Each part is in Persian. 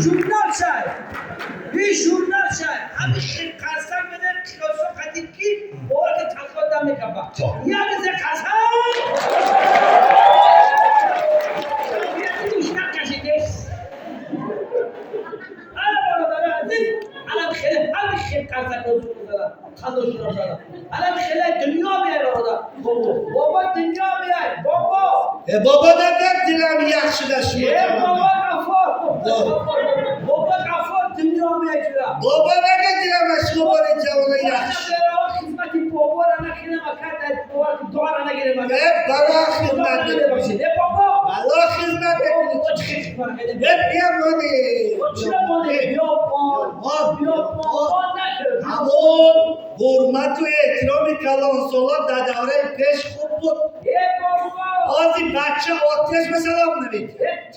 ژورنال شد این ژورنال شد همین قسم بده کلاسو قدیم کی باید تقدم میکفه یعنی زه قسم یعنی دوشتن کشیدش الان خیلی همین خیلی قسم نزدن خندوش نزدن الان خیلی دنیا میای بابا دنیا میای بابا نگه دلم یخ شده شما بابا غفار دنیا میگیره بابا نگه دلم از شما باره جوانه یخ شده خدمتی بابا را نخیره مکرد بابا دعا را نگیره مکرد بلا خدمت بکنید بلا خدمت بکنید بیا مانه همون حرمت و احترام کلانسولا در دوره پیش خوب بود آزی بچه آتش به سلام نمید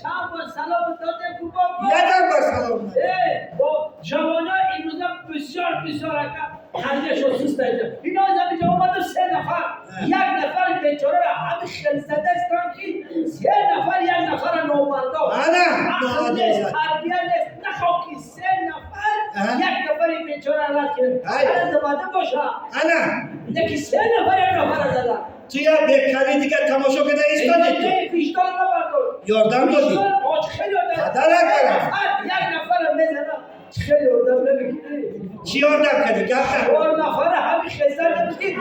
چند بار سلام داده بود بابا یکم بار سلام نمید با جوانا این روزا بسیار خریدش و سوست دایده اینا از اینجا اومده 3 نفر یک نفر بیچاره را همه خلصده استان که 3 نفر یک نفر نومردا اخلاق نیست تربیه نیست نخواه که 3 نفر یک نفر بیچاره را رد کرد از زباده باشه نکی 3 نفر یک نفر زده تو یا بکری دیگه تماشا کده ایستادی تو پیشتال نبردار یاردم دادی خیلی یاردم پدر نکنم یک نفر میزنم خیلی یاردم نمیگیری چی یاردم کده گفت 4 نفر همین خیزر نمیگیری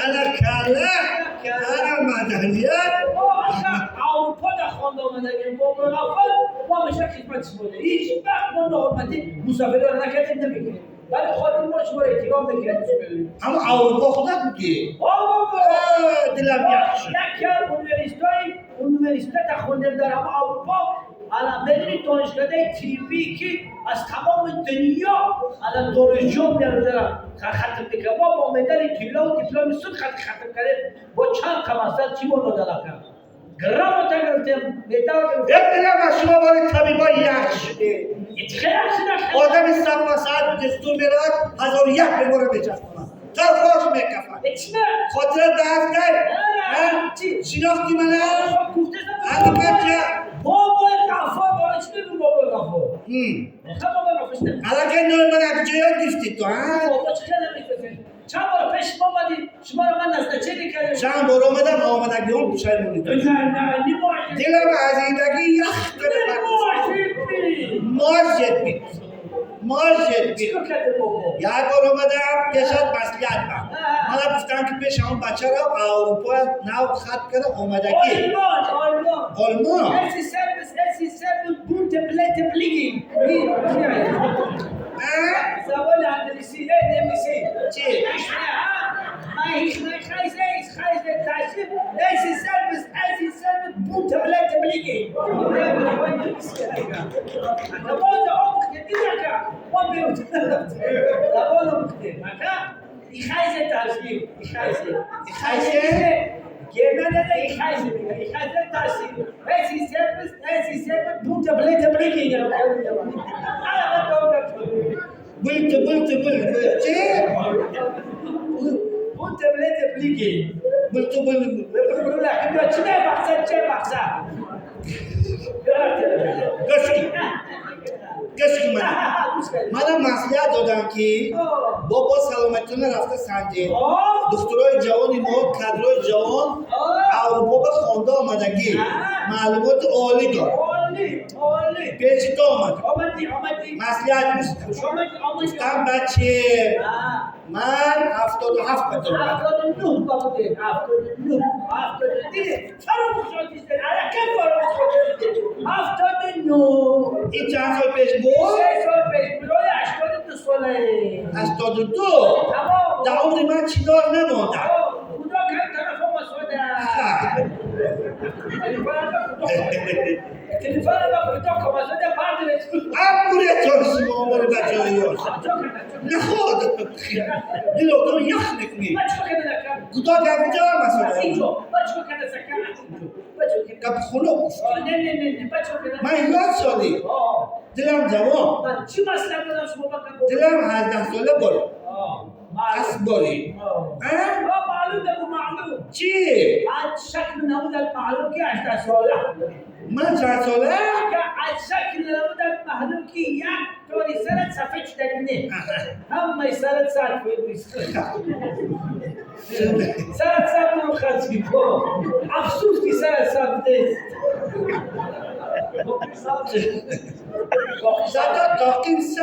انا کله انا مدنیت اروپا در خوانده آمدگیم با منافر ما میشه خدمت شده هیچ وقت ما نحرمتی مسافر را نکردیم نمیگیریم ولی خاطر ما شما را احترام بگیریم اما اروپا خودت بگی دلم یخ شد یک اونیورسیته در خوندم در همه اروپا الان میدونی دانشکده تیپی که از تمام دنیا الان دانشجو میان دارن ختم میکنه با مدال طلا و دیپلم سود ختم کرده با چند کم اصل چی بانو دارن کرد گرام گرفتم مدال گرفتم دلم از شما باره طبیبا یخ شده خیلی شده آدم سب ساعت دستور میرد 1001 بگوره بچسبونم تا خوش میکفن خاطر دست کرد شناختی منه هنگی بچه بابا غفار بالا چی بگو بابا غفار نخواه بابا غفار شده الان که نور من اگه جایی گفتی تو بابا چه خیلی میکنی چند بار پیش ما آمدی شما رو من نستچه کردم چند بار آمدم آمدگی هم پوشایمونی داشت دلم عزیزگی یخ کنه ماجد بید یک بار آمدم پیشت مسئولیت من من گفتم که پیش همون بچه را اروپا نو خط کرده آمدگی آلمان هسی سربس بونت بلیت بلیگی زبان انگلیسی نمیسی چی؟ ما هیچ خیزه تشریف هسی سربس بونت بلیت بلیگی زبان آمخته دیگه ما بیوت زبان آمخته این خیزه تشریف خیزه گرنه ای خیزه میگه این خیزه تشریف هسی سربس بونت بلیت بلیگی بلت چی؟ بونت بلیت بلیگی بلت چه بخصه گشکی من مسئولیت دادم که بابا سلامتیون رفته سنجه دکترای جوانی ما کادرای جوان اروپا به خوانده آمدگی معلومات عالی دار پیچی تو آمدی مسئولیت میستم گفتم بچه من 77 بطور 79 بابده 79 دیگه فراموش شدید عرکم فراموش شدید 79 این چند سال پیش بود؟ 3 سال پیش بود 82 ساله 82 تمام در عمر من چی دار نماندم خدا که طرف ما سوده تلفن ما خدا کما سوده پرد اموریتون شما باره بچه های یاش نخواد دلو تو یخ نکنی کدا گفت جا مسئله کپ خلو من 11 سالی دلم جوان چی مسئله دارم شما دلم 18 ساله باره اسبوری معلوم بگو معلوم چی؟ از شکل نمودت معلوم که 18 ساله من چند ساله؟ که از شکل نمودت معلوم که یک طوری سرت سفید شدنینه همه سرت سر بیست سرت سر رو خرچی کن افسوس که سرت سر نیست زده تاقیم سر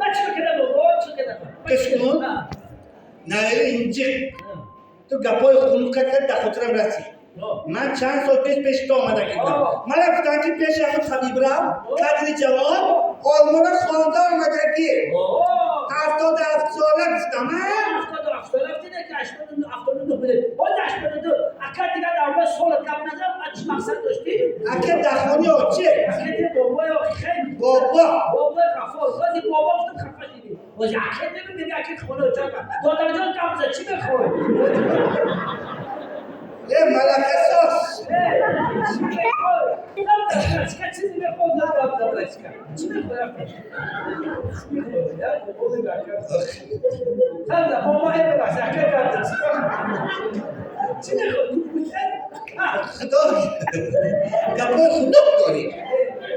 من چی کنم بابا چی کنم کشکون؟ نه اینجا تو گپای خونو کرد در خاطرم رسی من چند سال پیش تو آمده کردم من رفتم که پیش همون خبیب رم قدر جوان آلمان خانده آمده که 77 ساله گفتم 77 ساله گفتی نه که 82 بوده باید 82 اکر دیگه در اول سال کم نظرم از چی مقصد داشتی؟ اکر دخانی ها چه؟ اکر دیگه بابا یا خیلی بابا خفا بازی بابا گفتم خفا شدی بازی اکر نمی دیگه اکر خونه چه کن دادر جان کم چی بخوای؟ ملک اساس چی بخوای؟ چیزی بخوای دادر چی بخوای؟ هذا بابا هذا بس كذا خدا گپای خونو داری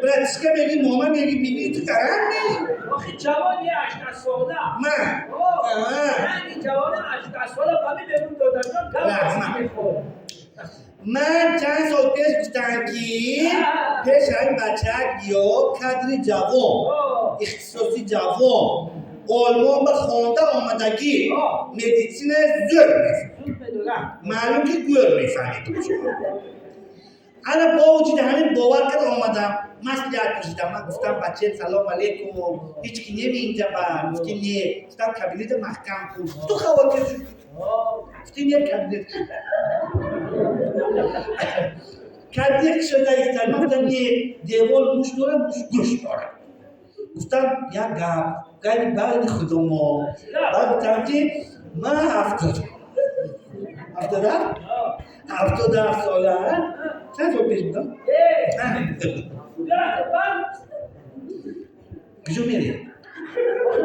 براتسکه بگی ماما بگی بیبی تو کرم نی آخه جوانی 18 ساله من یعنی جوانی 18 ساله بابی بگم دادر جان من چند سال پیش گفتم که پیش همین بچه یا کادر جوان اختصاصی جوان آلمان به خونده آمدگی مدیسین زور میفهمید معلوم که گور میفهمید انا با وجود همین باور کرد آمدم مسئولیت کشیدم من گفتم بچه سلام علیکم هیچ کی نمی اینجا با گفتی نه گفتم کابینت محکم کن تو خواهد شد گفتی نه کابینت کابینت شده ایستر من گفتم نه دیوال موش داره موش گوش داره گفتم یک گفت بعد خودم بعد گفتم که من 77 ساله چند سال پیش بودم؟ کجا میری؟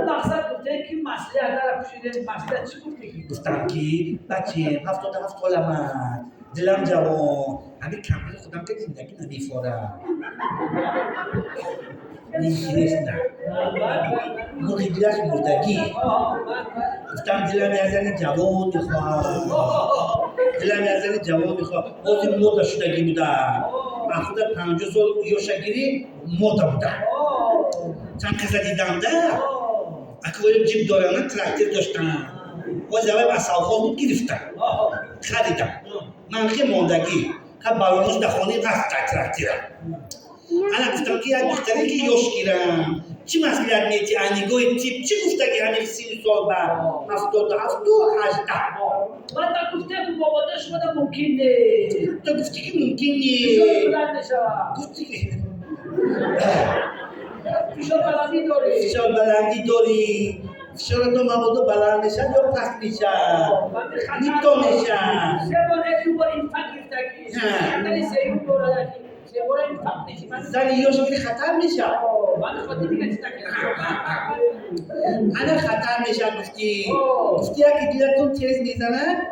مقصد گفته که مسئله در پوشیده مسئله چی گفتی؟ گفتم که بچه 77 ساله من دلم جوان همین کمپل خودم که زندگی نمیفارم نیست نه موقعی دیرش مردگی گفتم دلم یه زن جوان میخواه دلم یه زن جوان میخواه بازی مودا شدگی بودم من خودم 50 سال یوشگیری مودا بودم چند قصه دیدم ده اکوی جیب دارم تراکتر داشتم باز اول مسافات بود گرفتم خریدم من خیلی موندگی که بالانوش دخانی رفت تراکترم انا گفتم که یک دختری که یوش گیرم چی مسئولیت میتی انیگوی تیپ چی گفته که همین 30 سال بعد 77 و 18 من تا گفته که بابا داشت مده ممکن نیست تو گفتی که ممکن نیست بلند نشوم گفتی که فشار بلندی داری فشار بلندی داری فشار تو مواد بلند میشن یا پس میشن نیتو میشن سه بار ایک بار این فکر گرفتگی خطری سه بار داری سه بار این فکر میشی زن یوشگیری خطر میشه من خودی دیگه چیز نکردم انا خطر میشه گفتی گفتی اگه دیلتون تیز میزنه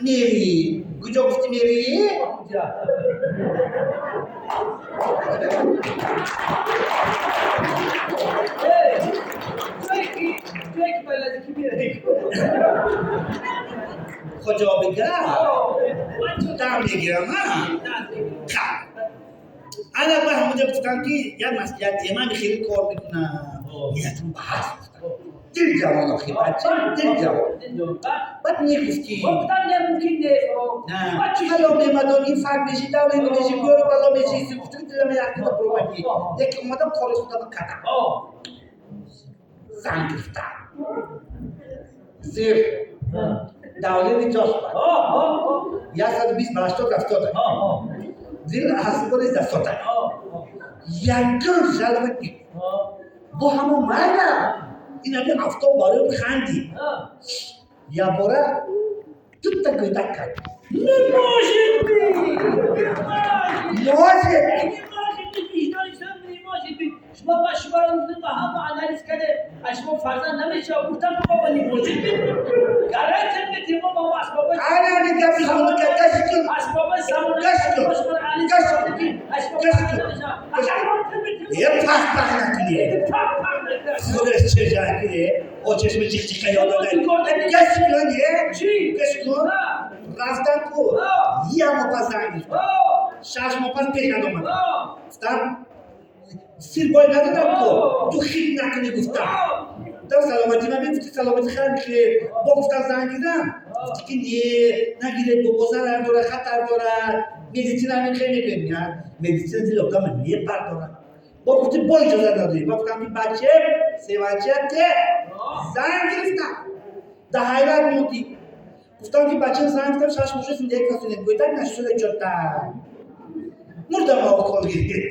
میری کجا گفتی میری؟ کجا بگم؟ دم میگیرم انا با همونجا گفتم که یک مسئولیت من خیلی کار میکنم نیتون بحث گفتم دل جوان آخی بچه دل جوان بعد میگفتی نه حالا میمدن این فرق میشی دولی میشی گروه بالا میشی گفتم دلم یکی دا پرومدی یکی اومدم کار خودم کردم زن گفتم زیر دولی نیجاش باید 120 به 80 افتاده زیر حسبان از دستاده یکم شلوه با همون مرد این همین هفته باره خندی یا باره تو تا گویده کرد نماشید بی مواجه شما رو گفتیم هم آنالیز کرده شما فرزند نمیشه گفتم بابا نیموشید گرایتن میتیم بابا اسباب انا نگم شما که کشکن اسباب سامون یه پخ نکنیه خودش چه جاکیه او چشم چیخ یاد داره کشکن یه چی؟ کشکن رفتن کو یه مپسندی شش مپس پیدا اومد گفتم سیر باید ندادم کو تو خیلی نکنی گفتم دم سلامتی من میگفتی سلامتی خیلی میشه با گفتم زنگیدم گفتی که نگیره با ضرر داره خطر داره مدیسین همین خیلی نمیاد مدیسین دیل اقدام نیه پر داره با گفتی با اجازه نداری با گفتم این بچه سه بچه که زنگ گرفتم ده حیرت موندی گفتم که بچه زنگ گفتم شش موشه سونده یک کسی نگویدن نشده جدا مردم آقالگیری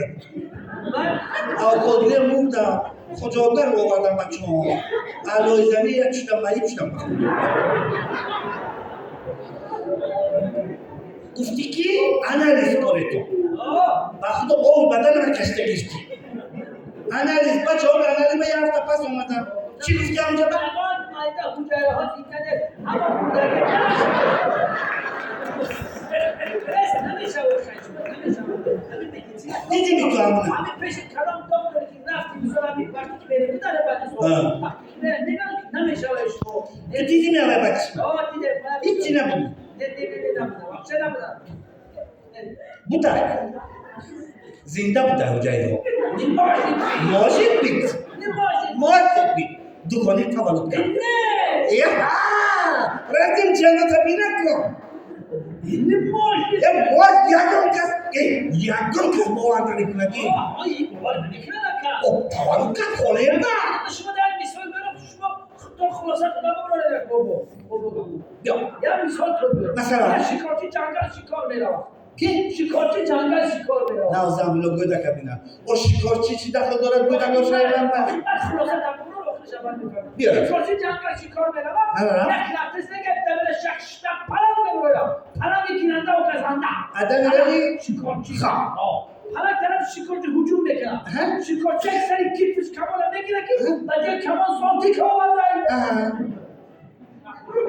آقالگیری مردم خجالت رو آوردم بچه ها علای زمین یک شدم مریب شدم گفتی که انالیز کاره تو با خدا باور بدن من کشته گشتی انالیز بچه ها به انالیز من یه هفته پس اومدم چی گفتی همونجا با؟ دیدی می تو همونه همین پیش کلام دکتر که رفتی بزرم این وقتی که بری بودن بعد صبح نمیشه شما دیدی می همه بچه دیده هیچی نبود چه نبودن بوده زنده بوده او جایی رو ماجد بید ماجد بید دکانی تولد کرد رفتیم جنت بینه کن یکم کس باور نکنه که تولد کرد خوله نه شما در مثال برم شما تو خلاصه کنم بابا یا مثال کنم مثلا شکارتی جنگل شکار میرم کی؟ شکارچی جنگل شکار میرم نه زمینو گویده کبینه او شکارچی چی دخل دارد گویده گوشه ایران با خلاصه کنم شبان میکنم بیاره شکارچی جنگل شکار میرم یک لحظه نگه دمر شخص پلنگ میرویم پلنگ گیرنده و گزنده آدم میروی؟ شکارچی حالا طرف شکارچی هجوم میکنه شکارچی یک سری کیفش کمال میگیره که بجای کمان زانتی که آورده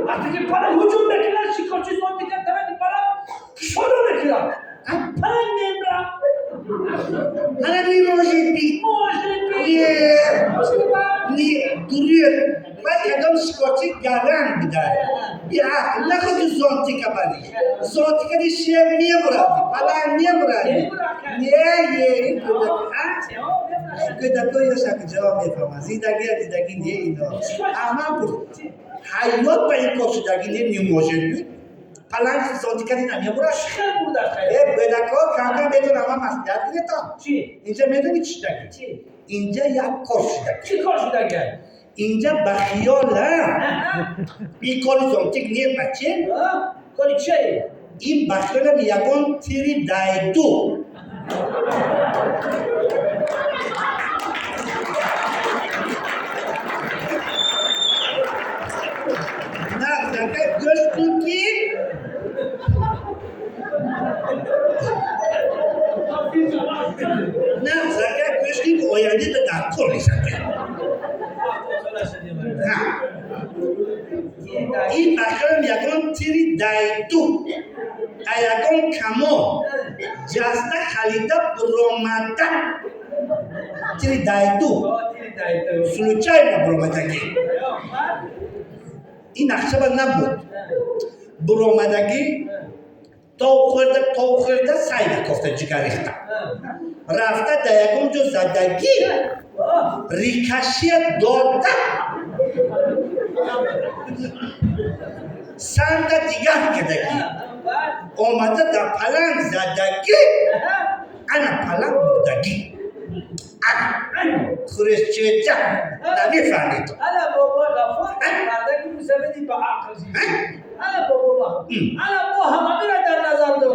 وقتی که پلنگ هجوم میکنه شکارچی زانتی که طرف پلنگ شروع میکنه پلنگ میمیره انا میروشید بی دوریه باید ادام شکارچی گرم بداره بیا نخواد زانتی که بری زانتی که دی شیر میبردی پلنگ میبردی یه کده تو یا شک جواب میفهمم زیدگی نیه اینا اما حیات با این کار شدگی نیه موجود بود پلنگ زانتی که دی نمیبرد خیلی بوده بدکار کاملا بدون اما مسئولیت گرفتم چی؟ اینجا میدونی چی شدگی؟ چی؟ اینجا یک کار شدگی چی کار شدگی؟ اینجا بخیاله این کاری زانتیک نیه بچه کاری چه؟ این بخیاله یکون تیری دای دو نه زنگه گوش کن که نه زنگه گوش کن که آینده به دکتر نیسته این بخیاله یکون تیری دای دو ایگون کمان جسته خلیده برامده تیری دای دو سلوچای برامدگی این نقشه با نبود برامدگی تا خورده سایده کفته جگریخته رفته دیگون جو زدگی ریکشی داده سند دیگر کدگی آمده در پلنگ زدگی انا پلنگ مردگی خورشچه جا نمیفهمی تو انا بابا غفور بعدك مسبدي بعقل انا بابا انا ابوها ما بينا در نظر دو